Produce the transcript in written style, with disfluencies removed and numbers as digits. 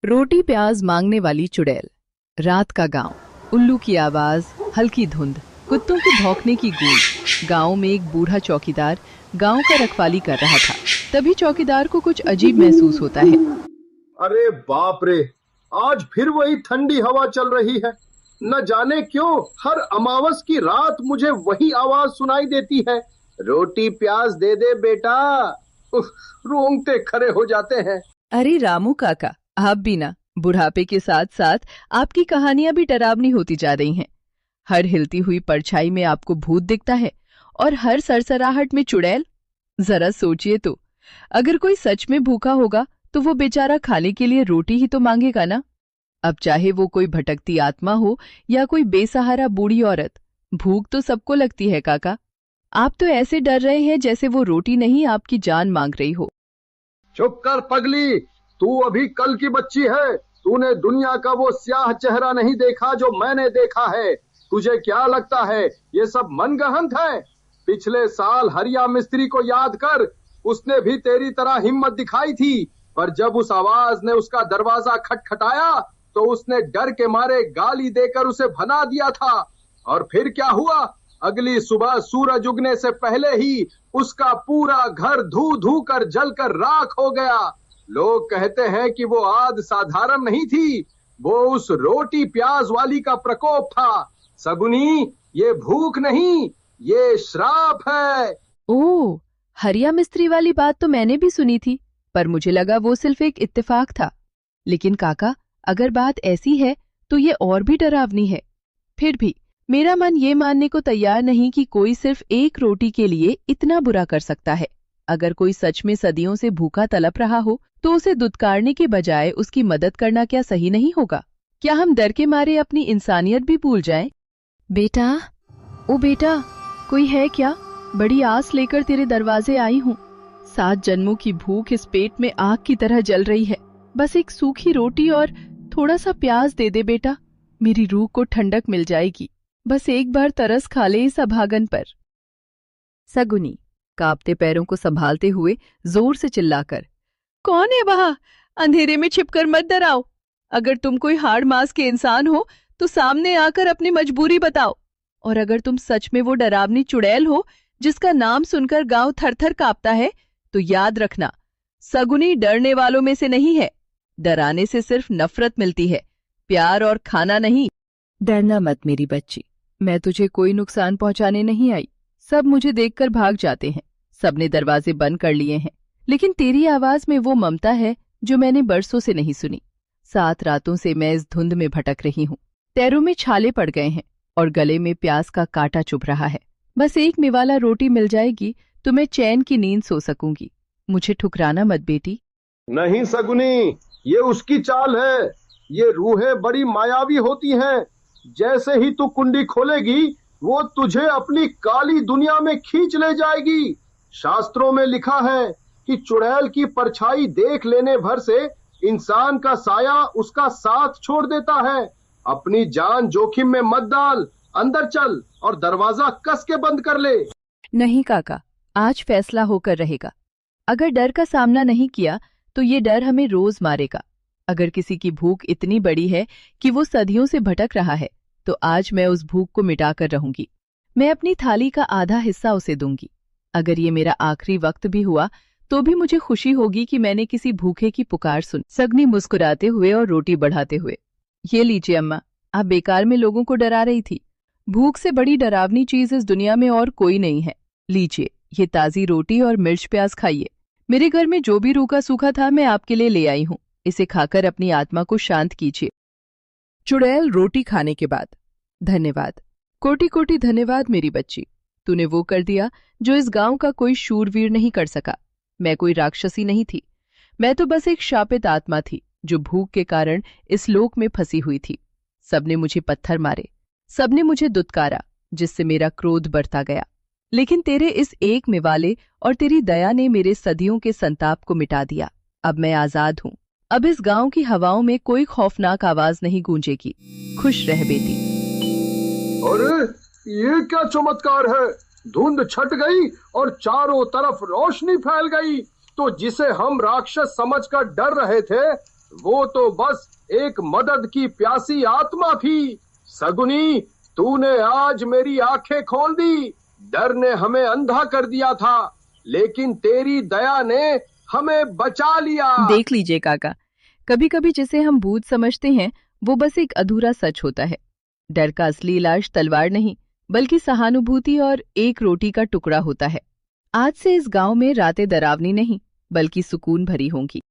रोटी प्याज मांगने वाली चुड़ैल। रात का गांव, उल्लू की आवाज, हल्की धुंध, कुत्तों के भौंकने की गूंज। गांव में एक बूढ़ा चौकीदार गांव का रखवाली कर रहा था। तभी चौकीदार को कुछ अजीब महसूस होता है। अरे बाप रे, आज फिर वही ठंडी हवा चल रही है। न जाने क्यों हर अमावस की रात मुझे वही आवाज सुनाई देती है। रोटी प्याज दे दे बेटा। उफ, रोंगटे खड़े हो जाते हैं। अरे रामू काका, आप भी ना, बुढ़ापे के साथ साथ आपकी कहानियां भी डरावनी होती जा रही हैं। हर हिलती हुई परछाई में आपको भूत दिखता है और हर सरसराहट में चुड़ैल। जरा सोचिए तो, अगर कोई सच में भूखा होगा तो वो बेचारा खाने के लिए रोटी ही तो मांगेगा ना। अब चाहे वो कोई भटकती आत्मा हो या कोई बेसहारा बूढ़ी औरत, भूख तो सबको लगती है काका। आप तो ऐसे डर रहे हैं जैसे वो रोटी नहीं आपकी जान मांग रही हो। चुप कर पगली, तू अभी कल की बच्ची है। तूने दुनिया का वो स्याह चेहरा नहीं देखा जो मैंने देखा है। तुझे क्या लगता है ये सब मनगढ़ंत है? पिछले साल हरिया मिस्त्री को याद कर, उसने भी तेरी तरह हिम्मत दिखाई थी, पर जब उस आवाज ने उसका दरवाजा खटखटाया तो उसने डर के मारे गाली देकर उसे भगा दिया था। और फिर क्या हुआ? अगली सुबह सूरज उगने से पहले ही उसका पूरा घर धू धू कर जलकर राख हो गया। लोग कहते हैं कि वो आग साधारण नहीं थी, वो उस रोटी प्याज वाली का प्रकोप था। सगुनी, ये भूख नहीं, ये श्राप है। ओह, हरिया मिस्त्री वाली बात तो मैंने भी सुनी थी, पर मुझे लगा वो सिर्फ एक इत्तेफाक था। लेकिन काका, अगर बात ऐसी है तो ये और भी डरावनी है। फिर भी मेरा मन ये मानने को तैयार नहीं कि कोई सिर्फ एक रोटी के लिए इतना बुरा कर सकता है। अगर कोई सच में सदियों से भूखा तड़प रहा हो तो उसे दुत्कारने के बजाय उसकी मदद करना क्या सही नहीं होगा? क्या हम डर के मारे अपनी इंसानियत भी भूल जाएं? बेटा, ओ बेटा, कोई है क्या? बड़ी आस लेकर तेरे दरवाजे आई हूँ। 7 जन्मों की भूख इस पेट में आग की तरह जल रही है। बस एक सूखी रोटी और थोड़ा सा प्याज दे दे बेटा, मेरी रूह को ठंडक मिल जाएगी। बस एक बार तरस खा ले इस अभागन पर। सगुनी कांपते पैरों को संभालते हुए जोर से चिल्लाकर, कौन है वहां? अंधेरे में छिपकर मत डराओ। अगर तुम कोई हाड़ मांस के इंसान हो तो सामने आकर अपनी मजबूरी बताओ। और अगर तुम सच में वो डरावनी चुड़ैल हो जिसका नाम सुनकर गांव थर थर कांपता है, तो याद रखना, सगुनी डरने वालों में से नहीं है। डराने से सिर्फ नफरत मिलती है, प्यार और खाना नहीं। डरना मत मेरी बच्ची, मैं तुझे कोई नुकसान पहुंचाने नहीं आई। सब मुझे देखकर भाग जाते हैं, सबने दरवाजे बंद कर लिए हैं। लेकिन तेरी आवाज में वो ममता है जो मैंने बरसों से नहीं सुनी। 7 रातों से मैं इस धुंध में भटक रही हूँ। पैरों में छाले पड़ गए हैं और गले में प्यास का कांटा चुभ रहा है। बस एक निवाला रोटी मिल जाएगी तो मैं चैन की नींद सो सकूंगी। मुझे ठुकराना मत बेटी। नहीं सगुनी, ये उसकी चाल है। ये रूहें बड़ी मायावी होती हैं। जैसे ही तू कुंडी खोलेगी वो तुझे अपनी काली दुनिया में खींच ले जाएगी। शास्त्रों में लिखा है कि चुड़ैल की परछाई देख लेने भर से इंसान का साया उसका साथ छोड़ देता है। अपनी जान जोखिम में मत डाल, अंदर चल और दरवाजा कस के बंद कर ले। नहीं काका, आज फैसला होकर रहेगा। अगर डर का सामना नहीं किया तो ये डर हमें रोज मारेगा। अगर किसी की भूख इतनी बड़ी है कि वो सदियों से भटक रहा है, तो आज मैं उस भूख को मिटाकर रहूंगी। मैं अपनी थाली का आधा हिस्सा उसे दूंगी। अगर ये मेरा आखिरी वक्त भी हुआ तो भी मुझे खुशी होगी कि मैंने किसी भूखे की पुकार सुनी। सगनी मुस्कुराते हुए और रोटी बढ़ाते हुए, ये लीजिए अम्मा, आप बेकार में लोगों को डरा रही थी। भूख से बड़ी डरावनी चीज इस दुनिया में और कोई नहीं है। लीजिए, ये ताजी रोटी और मिर्च प्याज खाइए। मेरे घर में जो भी रूखा सूखा था मैं आपके लिए ले आई हूँ। इसे खाकर अपनी आत्मा को शांत कीजिए। चुड़ैल रोटी खाने के बाद, धन्यवाद, कोटि कोटि धन्यवाद मेरी बच्ची। तूने वो कर दिया जो इस गांव का कोई शूरवीर नहीं कर सका। मैं कोई राक्षसी नहीं थी, मैं तो बस एक शापित आत्मा थी जो भूख के कारण इस लोक में फंसी हुई थी। सबने मुझे पत्थर मारे, सबने मुझे दुत्कारा, जिससे मेरा क्रोध बढ़ता गया। लेकिन तेरे इस एक निवाले और तेरी दया ने मेरे सदियों के संताप को मिटा दिया। अब मैं आजाद हूँ। अब इस गांव की हवाओं में कोई खौफनाक आवाज नहीं गूंजेगी। खुश रह बेटी। अरे ये क्या चमत्कार है? धुंध छट गई और चारों तरफ रोशनी फैल गई। तो जिसे हम राक्षस समझकर डर रहे थे, वो तो बस एक मदद की प्यासी आत्मा थी। सगुनी, तूने आज मेरी आंखें खोल दी। डर ने हमें अंधा कर दिया था, लेकिन तेरी दया ने हमें बचा लिया। देख लीजिए काका, कभी कभी जिसे हम भूत समझते हैं वो बस एक अधूरा सच होता है। डर का असली इलाज तलवार नहीं, बल्कि सहानुभूति और एक रोटी का टुकड़ा होता है। आज से इस गांव में रातें डरावनी नहीं, बल्कि सुकून भरी होंगी।